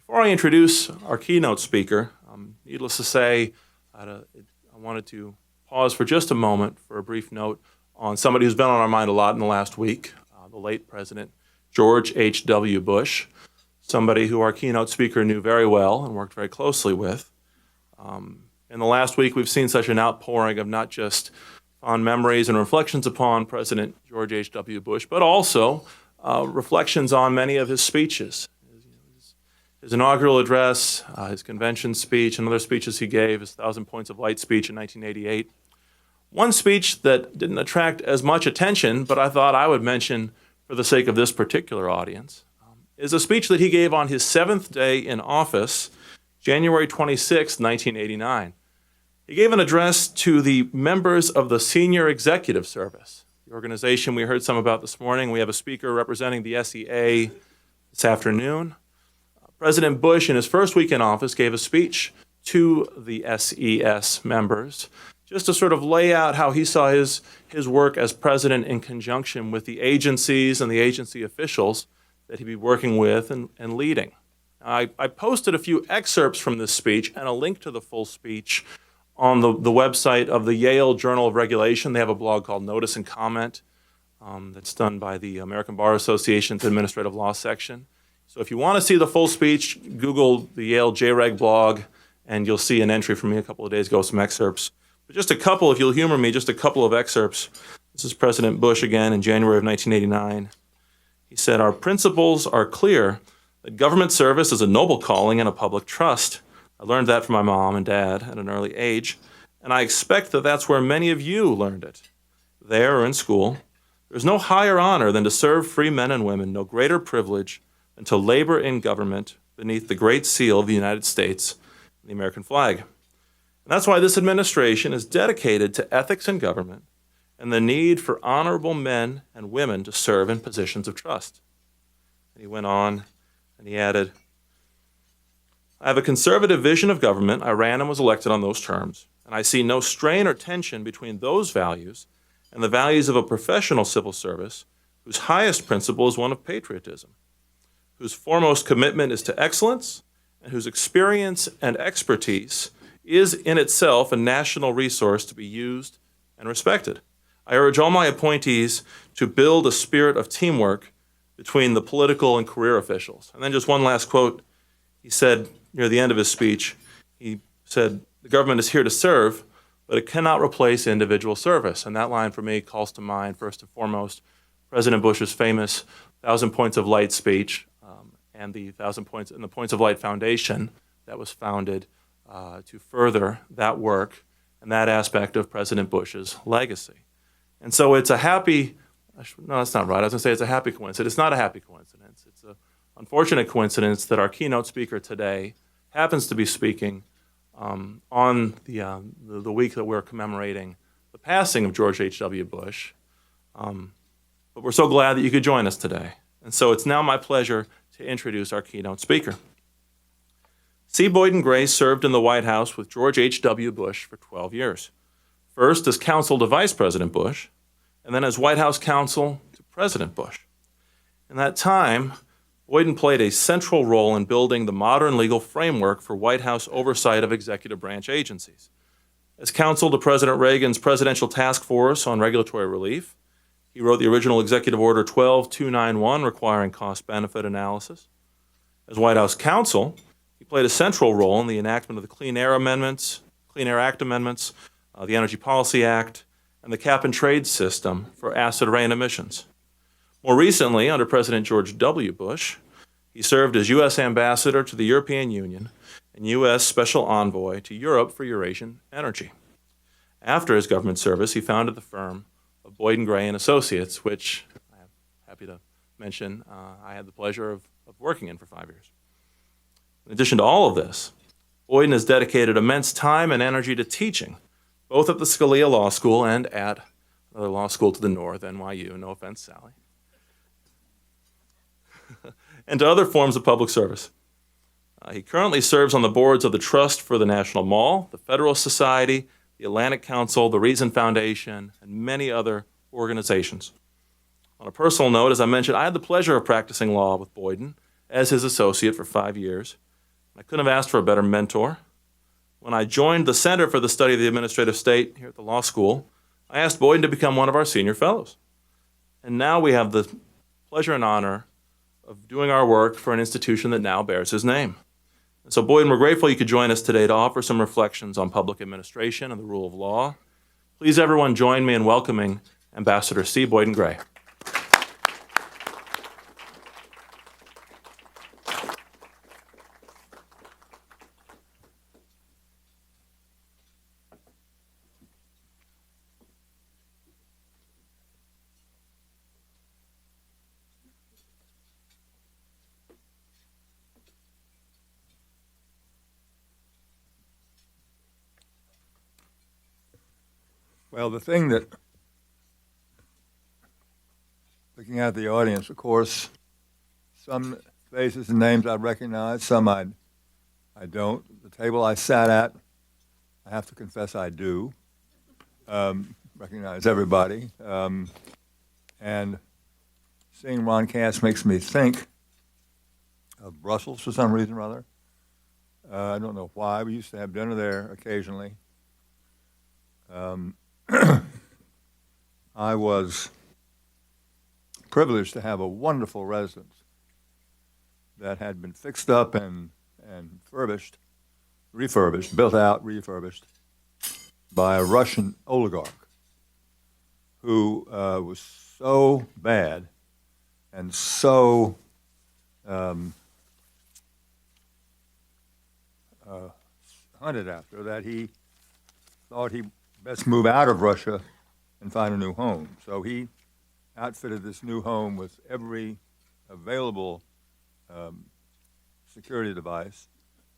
Before I introduce our keynote speaker, needless to say, I wanted to pause for just a moment for a brief note on somebody who's been on our mind a lot in the last week, the late President George H.W. Bush, somebody who our keynote speaker knew very well and worked very closely with. In the last week, we've seen such an outpouring of not just fond memories and reflections upon President George H.W. Bush, but also reflections on many of his speeches. His inaugural address, his convention speech, and other speeches he gave, his 1,000 Points of Light speech in 1988. One speech that didn't attract as much attention, but I thought I would mention for the sake of this particular audience, is a speech that he gave on his 7th day in office, January 26, 1989. He gave an address to the members of the Senior Executive Service, the organization we heard some about this morning. We have a speaker representing the SEA this afternoon. President Bush, in his first week in office, gave a speech to the SES members just to sort of lay out how he saw his work as president in conjunction with the agencies and the agency officials that he'd be working with and leading. I posted a few excerpts from this speech and a link to the full speech on the website of the Yale Journal of Regulation. They have a blog called Notice and Comment that's done by the American Bar Association's Administrative Law section. So if you want to see the full speech, Google the Yale JREG blog, and you'll see an entry from me a couple of days ago, some excerpts. But just a couple, if you'll humor me, just a couple of excerpts. This is President Bush again in January of 1989. He said, "Our principles are clear that government service is a noble calling and a public trust. I learned that from my mom and dad at an early age, and I expect that that's where many of you learned it, there or in school. There's no higher honor than to serve free men and women, no greater privilege than to labor in government beneath the great seal of the United States and the American flag. And that's why this administration is dedicated to ethics in government and the need for honorable men and women to serve in positions of trust." And he went on and he added, "I have a conservative vision of government. I ran and was elected on those terms, and I see no strain or tension between those values and the values of a professional civil service whose highest principle is one of patriotism, whose foremost commitment is to excellence, and whose experience and expertise is in itself a national resource to be used and respected. I urge all my appointees to build a spirit of teamwork between the political and career officials." And then just one last quote. He said near the end of his speech, he said, "The government is here to serve, but it cannot replace individual service." And that line for me calls to mind, first and foremost, President Bush's famous 1,000 Points of Light speech, and the 1,000 Points and the Points of Light Foundation that was founded to further that work and that aspect of President Bush's legacy. And so it's a happy, no, that's not right. I was going to say it's a happy coincidence. It's not a happy coincidence. It's an unfortunate coincidence that our keynote speaker today happens to be speaking on the week that we're commemorating the passing of George H.W. Bush. But we're so glad that you could join us today. And so it's now my pleasure to introduce our keynote speaker. C. Boyden Gray served in the White House with George H.W. Bush for 12 years, first as counsel to Vice President Bush, and then as White House counsel to President Bush. In that time, Boyden played a central role in building the modern legal framework for White House oversight of executive branch agencies. As counsel to President Reagan's Presidential Task Force on Regulatory Relief, he wrote the original Executive Order 12291 requiring cost-benefit analysis. As White House counsel, he played a central role in the enactment of the Clean Air Act amendments, the Energy Policy Act, and the cap-and-trade system for acid rain emissions. More recently, under President George W. Bush, he served as U.S. Ambassador to the European Union and U.S. Special Envoy to Europe for Eurasian Energy. After his government service, he founded the firm of Boyden Gray and Associates, which I'm happy to mention I had the pleasure of working in for 5 years. In addition to all of this, Boyden has dedicated immense time and energy to teaching, both at the Scalia Law School and at another law school to the north, NYU, no offense, Sally, and to other forms of public service. He currently serves on the boards of the Trust for the National Mall, the Federalist Society, the Atlantic Council, the Reason Foundation, and many other organizations. On a personal note, as I mentioned, I had the pleasure of practicing law with Boyden as his associate for 5 years, I couldn't have asked for a better mentor. When I joined the Center for the Study of the Administrative State here at the law school, I asked Boyden to become one of our senior fellows. And now we have the pleasure and honor of doing our work for an institution that now bears his name. And so, Boyden, we're grateful you could join us today to offer some reflections on public administration and the rule of law. Please, everyone, join me in welcoming Ambassador C. Boyden Gray. Well, the thing that, looking at the audience, of course, some faces and names I recognize, some I don't. The table I sat at, I have to confess I do recognize everybody. And seeing Ron Cass makes me think of Brussels for some reason or other. I don't know why. We used to have dinner there occasionally. I was privileged to have a wonderful residence that had been fixed up and built out, refurbished by a Russian oligarch who was so bad and so hunted after that he thought he best move out of Russia and find a new home. So he outfitted this new home with every available security device,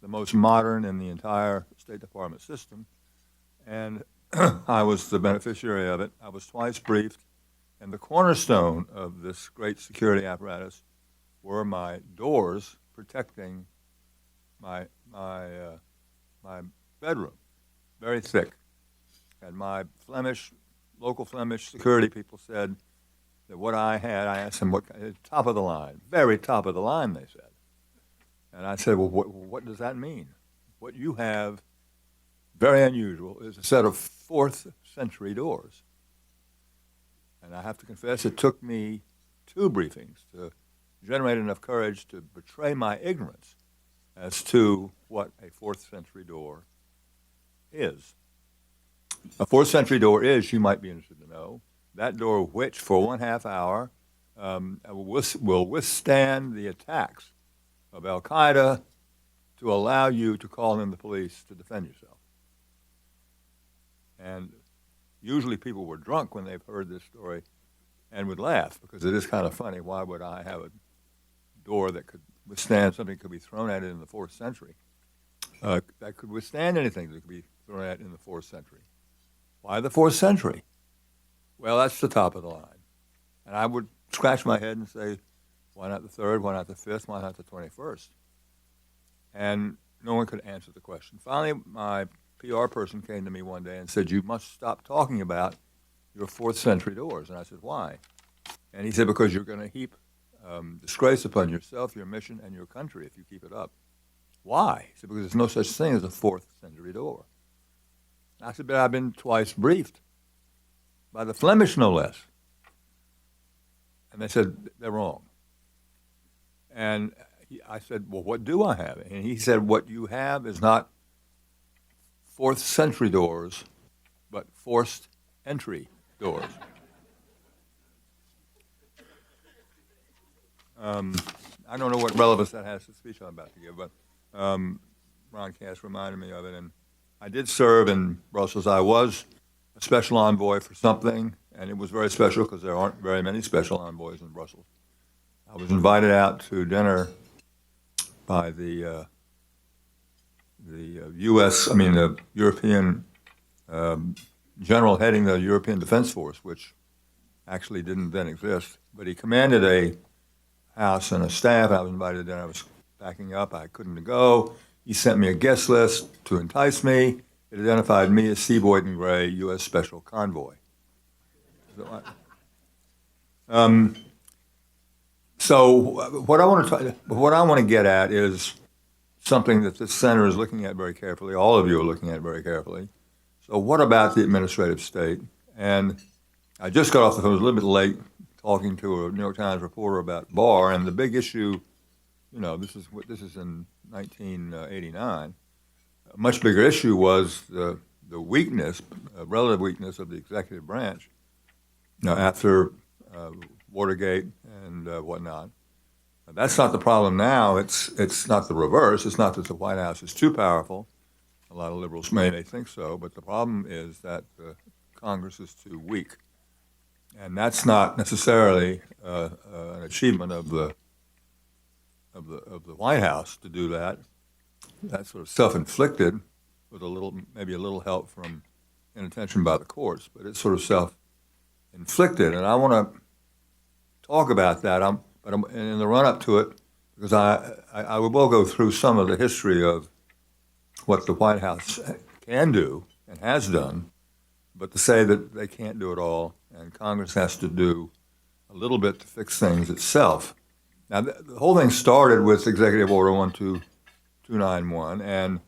the most modern in the entire State Department system, and I was the beneficiary of it. I was twice briefed, and the cornerstone of this great security apparatus were my doors protecting my bedroom, very thick. And my local Flemish security people said that what I had, I asked them what, top of the line, very top of the line, they said. And I said, well, what does that mean? What you have, very unusual, is a set of 4th century doors. And I have to confess, it took me 2 briefings to generate enough courage to betray my ignorance as to what a 4th century door is. A 4th century door is, you might be interested to know, that door which, for 1/2 hour, will withstand the attacks of Al-Qaeda to allow you to call in the police to defend yourself. And usually people were drunk when they've heard this story and would laugh, because it is kind of funny. Why would I have a door that could withstand something that could be thrown at it in the 4th century? That could withstand anything that could be thrown at it in the 4th century. Why the 4th century? Well, that's the top of the line. And I would scratch my head and say, why not the 3rd? Why not the 5th? Why not the 21st? And no one could answer the question. Finally, my PR person came to me one day and said, you must stop talking about your 4th century doors. And I said, why? And he said, because you're going to heap disgrace upon yourself, your mission, and your country if you keep it up. Why? He said, because there's no such thing as a 4th century door. I said, but I've been twice briefed, by the Flemish no less. And they said, they're wrong. And I said, well, what do I have? And he said, what you have is not 4th century doors, but forced entry doors. I don't know what relevance that has to the speech I'm about to give, but Ron Cass reminded me of it. And I did serve in Brussels. I was a special envoy for something, and it was very special because there aren't very many special envoys in Brussels. I was invited out to dinner by the European general heading the European Defense Force, which actually didn't then exist. But he commanded a house and a staff. I was invited to dinner. I was packing up. I couldn't go. He sent me a guest list to entice me. It identified me as C. Boyden Gray, U.S. Special Convoy. So what I want to get at is something that this center is looking at very carefully. All of you are looking at very carefully. So what about the administrative state? And I just got off the phone, I was a little bit late, talking to a New York Times reporter about Barr, and the big issue, this is in 1989. A much bigger issue was the weakness, relative weakness of the executive branch after Watergate and whatnot. That's not the problem now. It's not the reverse. It's not that the White House is too powerful. A lot of liberals may think so, but the problem is that Congress is too weak, and that's not necessarily an achievement of the White House to do that. That's sort of self-inflicted, with maybe a little help from inattention by the courts, but it's sort of self-inflicted, and I want to talk about that. But in the run-up to it, because I will go through some of the history of what the White House can do and has done, but to say that they can't do it all, and Congress has to do a little bit to fix things itself. Now, the whole thing started with Executive Order 12291, and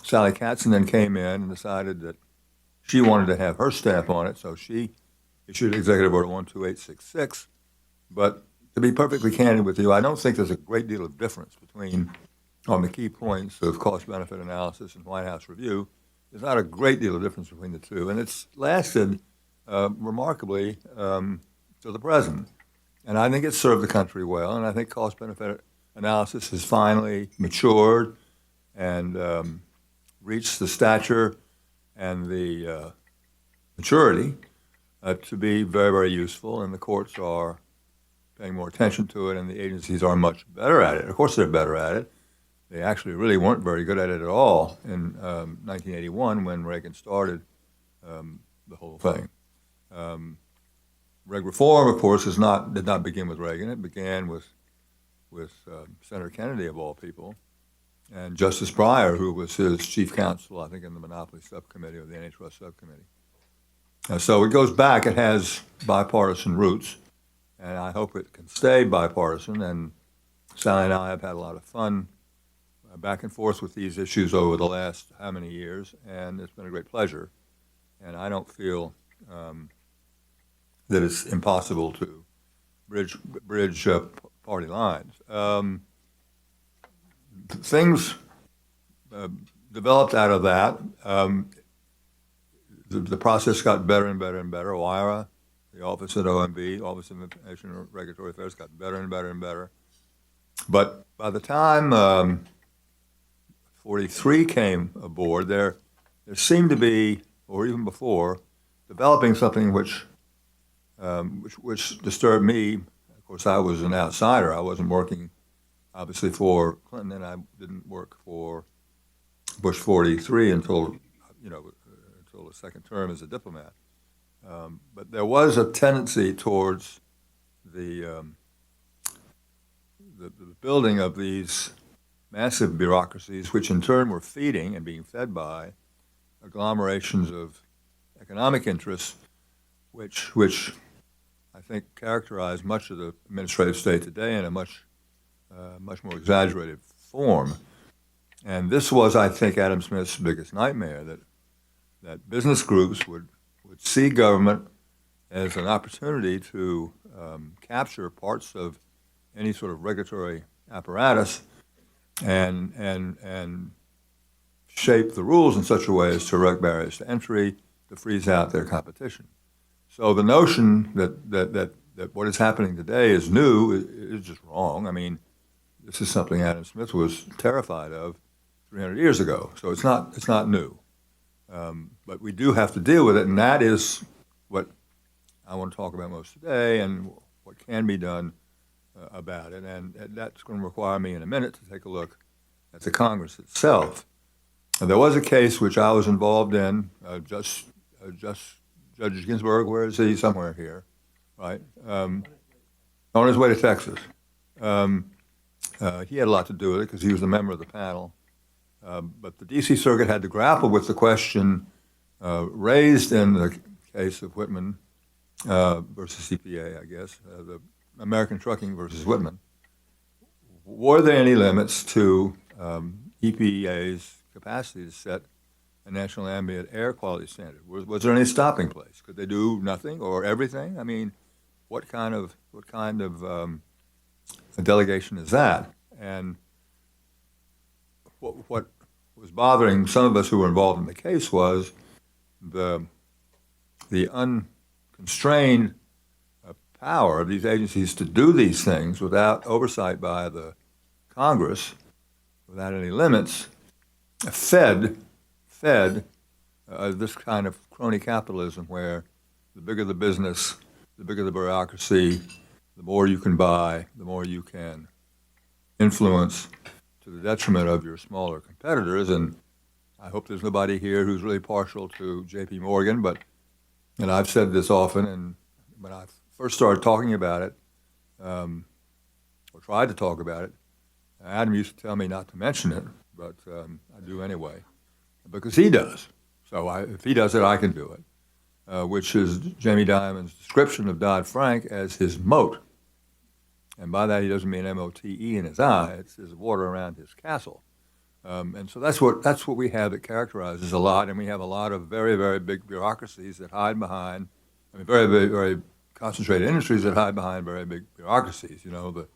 Sally Katzen then came in and decided that she wanted to have her stamp on it, so she issued Executive Order 12866. But to be perfectly candid with you, I don't think there's a great deal of difference on the key points of cost-benefit analysis and White House review. There's not a great deal of difference between the two, and it's lasted remarkably to the present. And I think it's served the country well, and I think cost-benefit analysis has finally matured and reached the stature and the maturity to be very, very useful, and the courts are paying more attention to it, and the agencies are much better at it. Of course, they're better at it. They actually really weren't very good at it at all in 1981 when Reagan started the whole thing. Reg reform, of course, did not begin with Reagan. It began with Senator Kennedy, of all people, and Justice Breyer, who was his chief counsel, I think, in the Monopoly Subcommittee or the Antitrust Subcommittee. So it goes back. It has bipartisan roots, and I hope it can stay bipartisan. And Sally and I have had a lot of fun back and forth with these issues over the last how many years, and it's been a great pleasure. And I don't feel that it's impossible to bridge party lines. Things developed out of that. The process got better and better and better. OIRA, the Office at OMB, Office of Information and Regulatory Affairs, got better and better and better. But by the time 43 came aboard, there seemed to be, or even before, developing something which disturbed me. Of course, I was an outsider. I wasn't working, obviously, for Clinton, and I didn't work for Bush 43 until the second term as a diplomat. But there was a tendency towards the building of these massive bureaucracies, which in turn were feeding and being fed by agglomerations of economic interests, which I think characterize much of the administrative state today in a much more exaggerated form. And this was, I think, Adam Smith's biggest nightmare, that business groups would see government as an opportunity to capture parts of any sort of regulatory apparatus and shape the rules in such a way as to erect barriers to entry, to freeze out their competition. So the notion that what is happening today is new is just wrong. I mean, this is something Adam Smith was terrified of 300 years ago. So it's not new. But we do have to deal with it, and that is what I want to talk about most today and what can be done about it. And that's going to require me in a minute to take a look at the Congress itself. And there was a case which I was involved in, Judge Ginsburg, where is he? Somewhere here, right? On his way to Texas. He had a lot to do with it because he was a member of the panel. But the D.C. Circuit had to grapple with the question raised in the case of Whitman versus CPA, I guess, the American Trucking versus Whitman. Were there any limits to EPA's capacity to set a national ambient air quality standard? Was there any stopping place? Could they do nothing or everything? I mean, what kind of a delegation is that? And what was bothering some of us who were involved in the case was the unconstrained power of these agencies to do these things without oversight by the Congress, without any limits, fed this kind of crony capitalism where the bigger the business, the bigger the bureaucracy, the more you can buy, the more you can influence to the detriment of your smaller competitors. And I hope there's nobody here who's really partial to J.P. Morgan, and I've said this often, and when I first started talking about it, or tried to talk about it, Adam used to tell me not to mention it, but I do anyway, because he does. So if he does it, I can do it, which is Jamie Dimon's description of Dodd-Frank as his moat. And by that, he doesn't mean M-O-T-E in his eye. It's his water around his castle. And so that's what we have that characterizes a lot. And we have a lot of very, very big bureaucracies that hide behind, very, very, very concentrated industries that hide behind very big bureaucracies. You know, the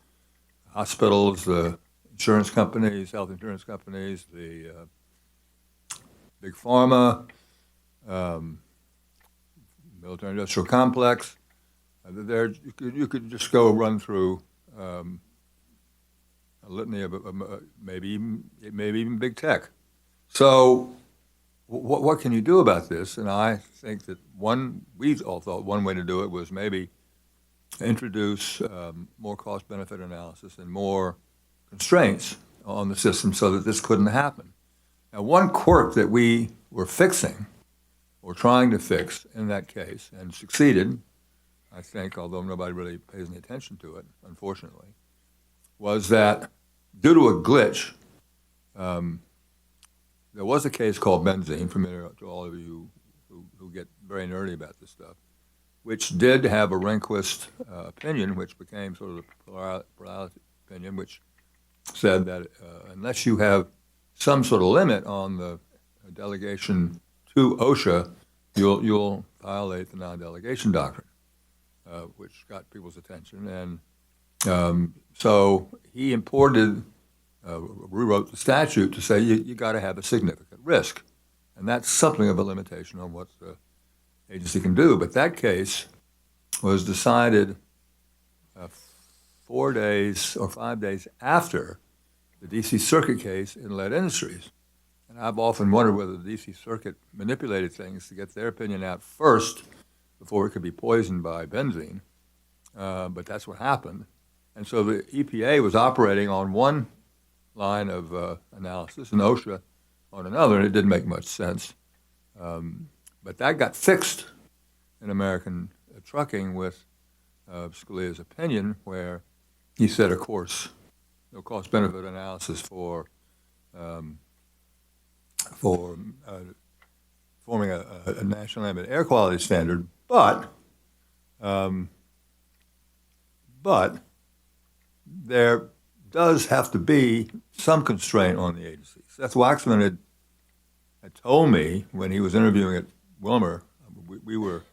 hospitals, the insurance companies, health insurance companies, the big pharma, military-industrial complex. You could just go run through a litany of maybe even big tech. So what can you do about this? And I think that we all thought one way to do it was maybe introduce more cost-benefit analysis and more constraints on the system so that this couldn't happen. Now, one quirk that we were fixing, or trying to fix in that case, and succeeded, I think, although nobody really pays any attention to it, unfortunately, was that due to a glitch, there was a case called benzene, familiar to all of you who get very nerdy about this stuff, which did have a Rehnquist opinion, which became sort of the plurality opinion, which said that unless you have some sort of limit on the delegation to OSHA, you'll violate the non-delegation doctrine, which got people's attention. And so he rewrote the statute to say you got to have a significant risk. And that's something of a limitation on what the agency can do. But that case was decided 4 days or 5 days after the D.C. Circuit case in lead industries. And I've often wondered whether the D.C. Circuit manipulated things to get their opinion out first before it could be poisoned by benzene. But that's what happened. And so the EPA was operating on one line of analysis and OSHA on another, and it didn't make much sense. But that got fixed in American trucking with Scalia's opinion, where he said, of course, no cost-benefit analysis for forming a national ambient air quality standard, but there does have to be some constraint on the agency. Seth Waxman had told me when he was interviewing at Wilmer, we weren't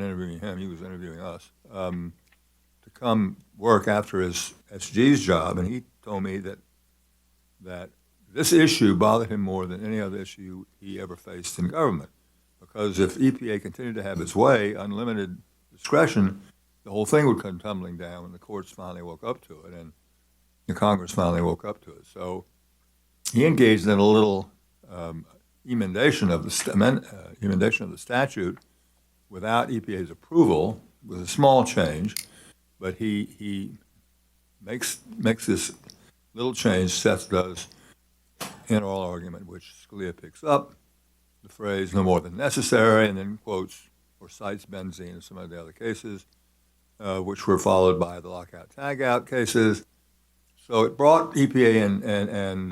interviewing him, he was interviewing us, to come work after his SG's job, and he told me that this issue bothered him more than any other issue he ever faced in government, because if EPA continued to have its way, unlimited discretion, the whole thing would come tumbling down, and the courts finally woke up to it, and the Congress finally woke up to it. So he engaged in a little emendation of the statute without EPA's approval, with a small change, but he makes this little change Seth does in oral argument, which Scalia picks up, the phrase "no more than necessary," and then quotes or cites benzene and some of the other cases, which were followed by the lockout-tagout cases. So it brought EPA and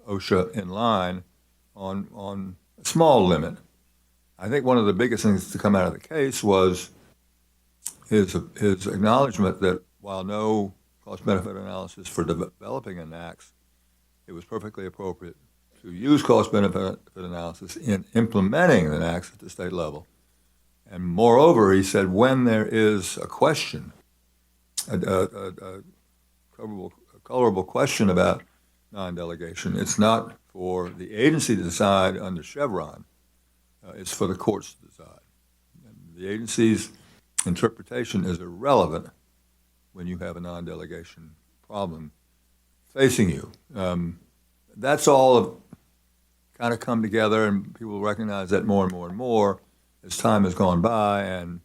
OSHA in line on a small limit. I think one of the biggest things to come out of the case was his acknowledgement that while no cost-benefit analysis for developing a NAAQS it was perfectly appropriate to use cost-benefit analysis in implementing the NACs at the state level. And moreover, he said when there is a question, a colorable question about non-delegation, it's not for the agency to decide under Chevron. It's for the courts to decide. And the agency's interpretation is irrelevant when you have a non-delegation problem facing you. That's all kind of come together, and people recognize that more and more and more as time has gone by. And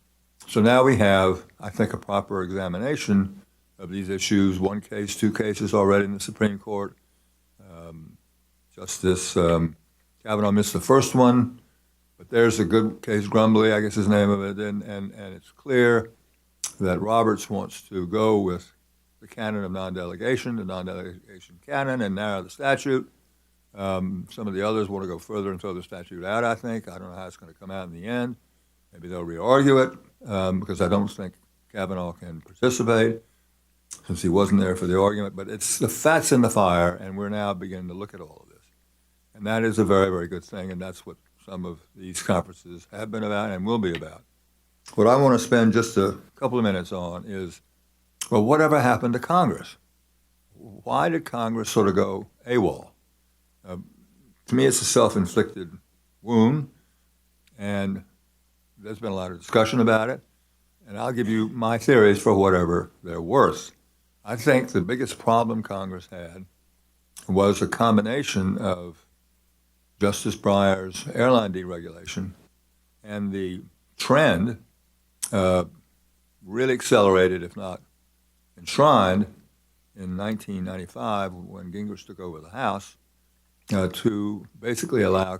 so now we have, I think, a proper examination of these issues. One case, two cases already in the Supreme Court. Justice Kavanaugh missed the first one, but there's a good case, Grumbly, I guess is the name of it, and it's clear that Roberts wants to go with the canon of non-delegation, the non-delegation canon, and narrow the statute. Some of the others want to go further and throw the statute out, I think. I don't know how it's going to come out in the end. Maybe they'll re-argue it because I don't think Kavanaugh can participate since he wasn't there for the argument. But it's the fat's in the fire, and we're now beginning to look at all of this. And that is a very, very good thing, and that's what some of these conferences have been about and will be about. What I want to spend just a couple of minutes on is, well, whatever happened to Congress? Why did Congress sort of go AWOL? To me, it's a self-inflicted wound, and there's been a lot of discussion about it, and I'll give you my theories for whatever they're worth. I think the biggest problem Congress had was a combination of Justice Breyer's airline deregulation and the trend really accelerated, if not enshrined, in 1995 when Gingrich took over the House, to basically allow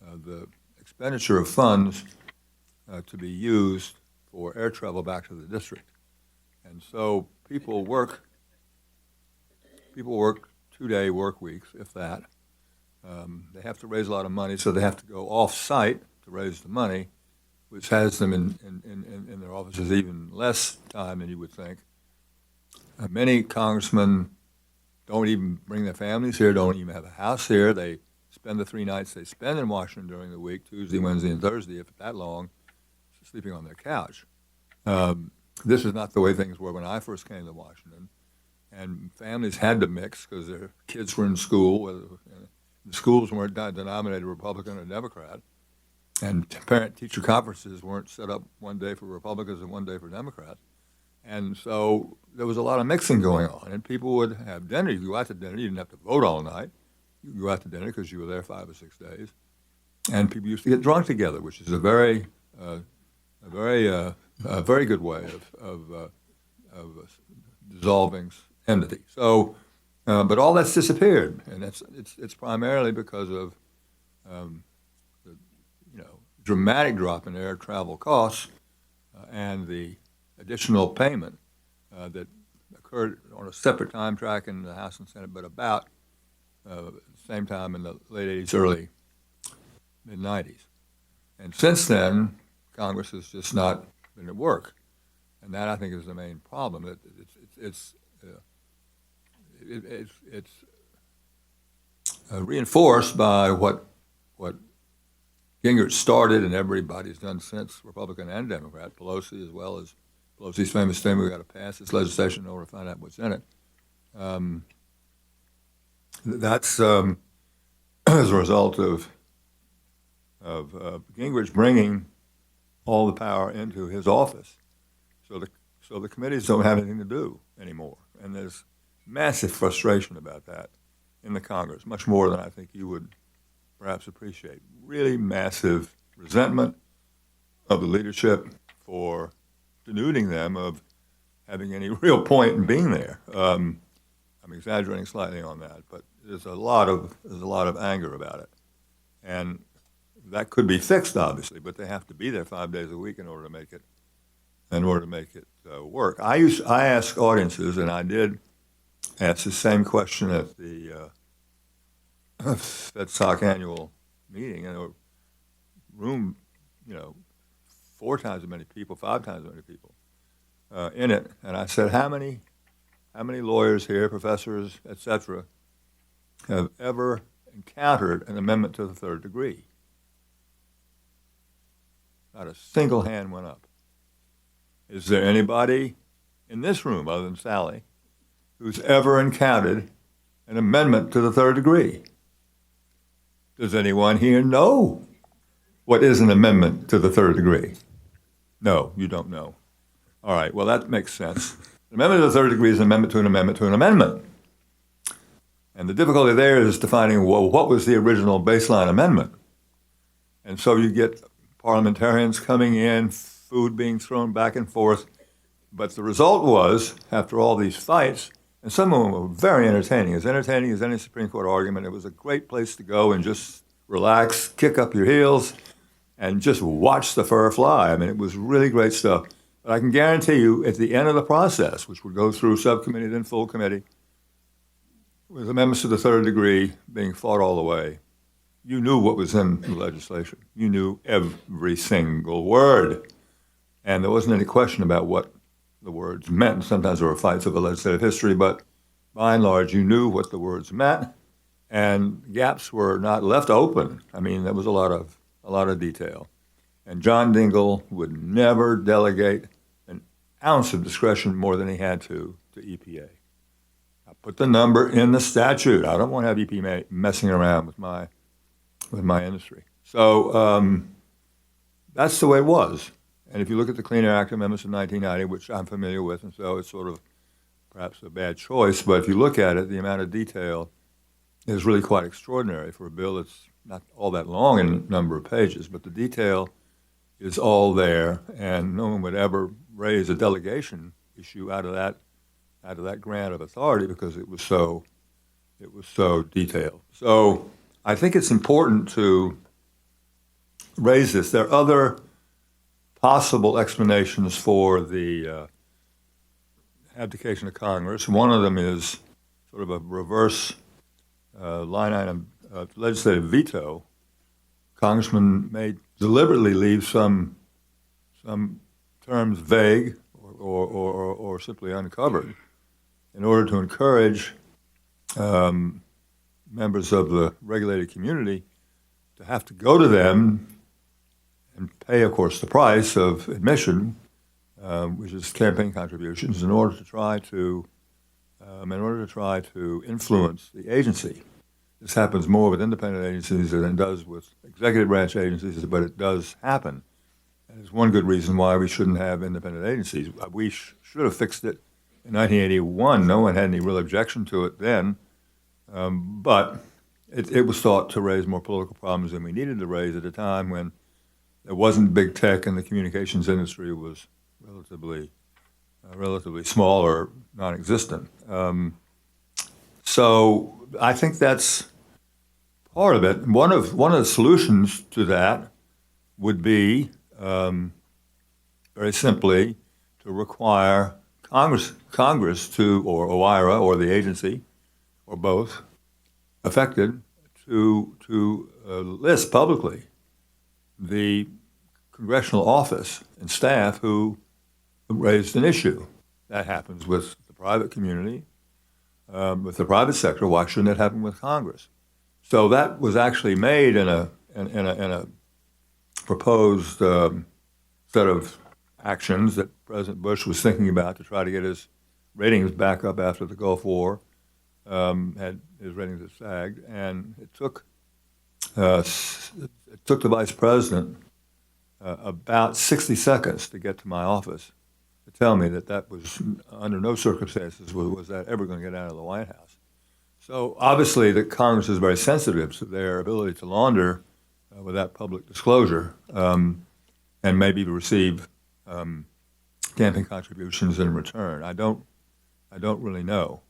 the expenditure of funds to be used for air travel back to the district. And so people work 2-day work weeks, if that. They have to raise a lot of money, so they have to go off-site to raise the money, which has them in their offices even less time than you would think. Many congressmen don't even bring their families here, don't even have a house here. They spend the 3 nights they spend in Washington during the week, Tuesday, Wednesday, and Thursday, if it's that long, sleeping on their couch. This is not the way things were when I first came to Washington. And families had to mix because their kids were in school. The schools weren't denominated Republican or Democrat. And parent-teacher conferences weren't set up one day for Republicans and one day for Democrats. And so there was a lot of mixing going on. And people would have dinner. You go out to dinner. You didn't have to vote all night. You go out to dinner because you were there 5 or 6 days. And people used to get drunk together, which is a very good way of dissolving enmity. So, but all that's disappeared, and it's primarily because of the dramatic drop in air travel costs and the additional payment that occurred on a separate time track in the House and Senate, but about the same time in the late 80s, early mid-90s. And since then, Congress has just not been at work, and that I think is the main problem. It's reinforced by what Gingrich started, and everybody's done since, Republican and Democrat. Pelosi, as well as Pelosi's famous statement, "We've got to pass this legislation in order to find out what's in it." That's as a result of Gingrich bringing all the power into his office. So the committees don't have anything to do anymore. And there's massive frustration about that in the Congress, much more than I think you would perhaps appreciate. Really massive resentment of the leadership for denuding them of having any real point in being there. I'm exaggerating slightly on that, but there's a lot of anger about it. And that could be fixed, obviously, but they have to be there 5 days a week in order to make it work. I ask audiences, and I did ask the same question at the FedSoc annual meeting, in a room, 4 times as many people, 5 times as many people in it, and I said, how many lawyers here, professors, etc., have ever encountered an amendment to the third degree? Not a single hand went up. Is there anybody in this room, other than Sally, who's ever encountered an amendment to the third degree? Does anyone here know what is an amendment to the third degree? No, you don't know. All right, well, that makes sense. An amendment to the third degree is an amendment to an amendment to an amendment. And the difficulty there is defining, well, what was the original baseline amendment? And so you get parliamentarians coming in, food being thrown back and forth. But the result was, after all these fights, and some of them were very entertaining as any Supreme Court argument. It was a great place to go and just relax, kick up your heels, and just watch the fur fly. I mean, it was really great stuff. But I can guarantee you, at the end of the process, which would go through subcommittee, then full committee, with amendments to the third degree being fought all the way, you knew what was in the legislation. You knew every single word. And there wasn't any question about what the words meant. Sometimes there were fights over legislative history, but by and large, you knew what the words meant, and gaps were not left open. I mean, there was a lot of detail. And John Dingell would never delegate an ounce of discretion more than he had to EPA. I put the number in the statute. I don't want to have EPA messing around with my industry. So that's the way it was. And if you look at the Clean Air Act amendments of 1990, which I'm familiar with, and so it's sort of perhaps a bad choice, but if you look at it, the amount of detail is really quite extraordinary for a bill that's not all that long in number of pages, but the detail is all there, and no one would ever raise a delegation issue out of that grant of authority because it was so detailed. So I think it's important to raise this. There are other possible explanations for the abdication of Congress. One of them is sort of a reverse line item legislative veto. Congressmen may deliberately leave some terms vague or simply uncovered in order to encourage members of the regulated community to have to go to them and pay, of course, the price of admission, which is campaign contributions, in order to try to influence the agency. This happens more with independent agencies than it does with executive branch agencies, but it does happen. And it's one good reason why we shouldn't have independent agencies. We should have fixed it in 1981. No one had any real objection to it then, but it was thought to raise more political problems than we needed to raise at a time when there wasn't big tech and the communications industry was relatively small or non-existent. So I think that's part of it. One of the solutions to that would be very simply to require Congress to, or OIRA or the agency, or both, affected to list publicly the congressional office and staff who raised an issue. That happens with the private community, with the private sector. Why shouldn't it happen with Congress? So that was actually made in a proposed set of actions that President Bush was thinking about to try to get his ratings back up after the Gulf War. Had his ratings had sagged, and it took the vice president about 60 seconds to get to my office to tell me that was under no circumstances was that ever going to get out of the White House. So obviously the Congress is very sensitive to their ability to launder without public disclosure and maybe receive campaign contributions in return. I don't really know.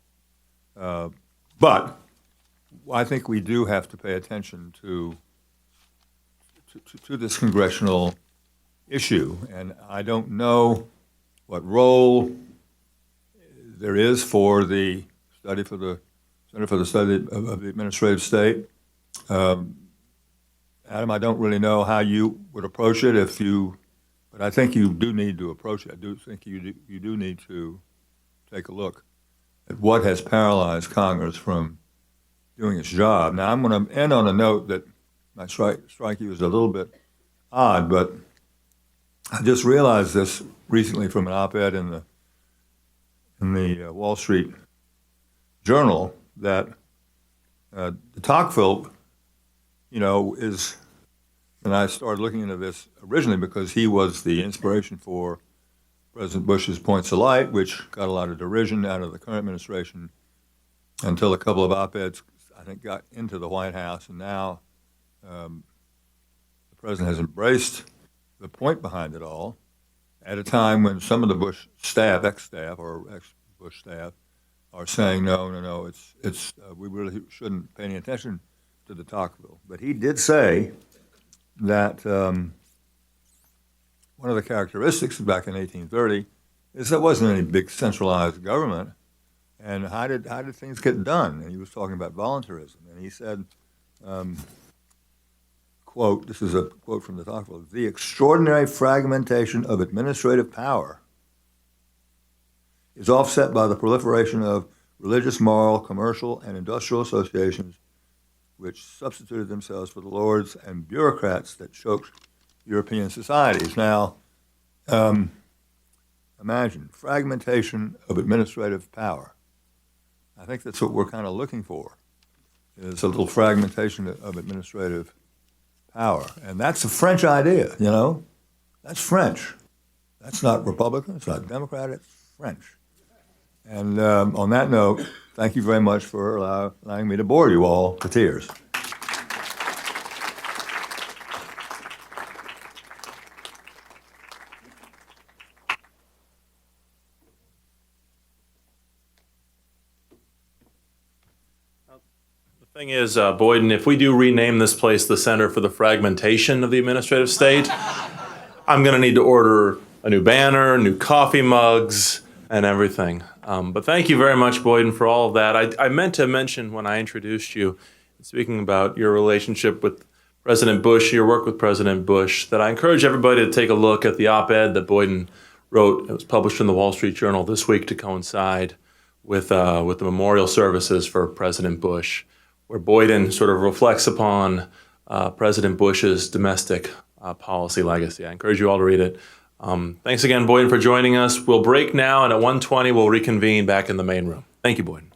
But I think we do have to pay attention to this congressional issue, and I don't know what role there is for the Center for the Study of the Administrative State. Adam, I don't really know how you would approach it but I think you do need to approach it. I do think you do need to take a look at what has paralyzed Congress from doing its job. Now, I'm going to end on a note that might strike you as a little bit odd, but I just realized this recently from an op-ed in the Wall Street Journal that de Tocqueville, is, and I started looking into this originally because he was the inspiration for President Bush's Points of Light, which got a lot of derision out of the current administration until a couple of op-eds, I think, got into the White House, and now the president has embraced the point behind it all at a time when some of the Bush staff, ex-staff or ex-Bush staff, are saying, no, it's we really shouldn't pay any attention to the Tocqueville. But he did say that one of the characteristics back in 1830 is there wasn't any big centralized government. And how did things get done? And he was talking about voluntarism. And he said, quote, this is a quote from the Tocqueville, "The extraordinary fragmentation of administrative power is offset by the proliferation of religious, moral, commercial, and industrial associations which substituted themselves for the lords and bureaucrats that choked European societies." Now, imagine fragmentation of administrative power. I think that's what we're kind of looking for, is a little fragmentation of administrative power. And that's a French idea, That's French. That's not Republican, it's not Democrat, it's French. And on that note, thank you very much for allowing me to bore you all to tears. The thing is, Boyden, if we do rename this place the Center for the Fragmentation of the Administrative State, I'm going to need to order a new banner, new coffee mugs, and everything. But thank you very much, Boyden, for all of that. I meant to mention when I introduced you, speaking about your relationship with President Bush, your work with President Bush, that I encourage everybody to take a look at the op-ed that Boyden wrote. It was published in the Wall Street Journal this week to coincide with the memorial services for President Bush, where Boyden sort of reflects upon President Bush's domestic policy legacy. I encourage you all to read it. Thanks again, Boyden, for joining us. We'll break now, and at 1:20 we'll reconvene back in the main room. Thank you, Boyden.